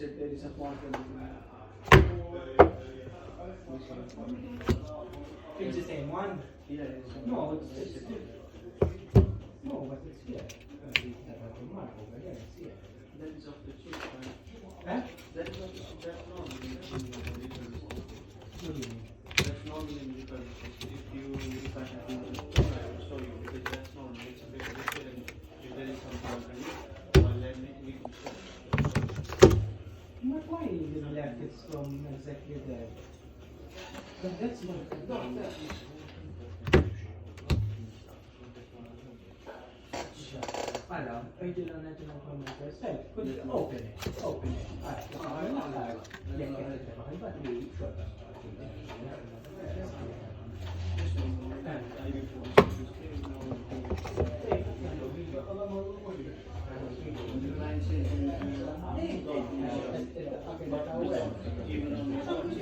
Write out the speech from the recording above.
said there is a quantum. It's the same one. Yeah, it's No, it's no, but it's here. Mark over here, it's here. that is of the chip, right? Huh? That is of the chip, that's normal in What do you mean? That's normal in because if I have to show you, because that's normal. It's a bit different. If there is some problem, well, let me show. But why you left it from exactly there? But that's not that. Allora, vedi la national commander, say, could you open it? Open it. Alright, Even on the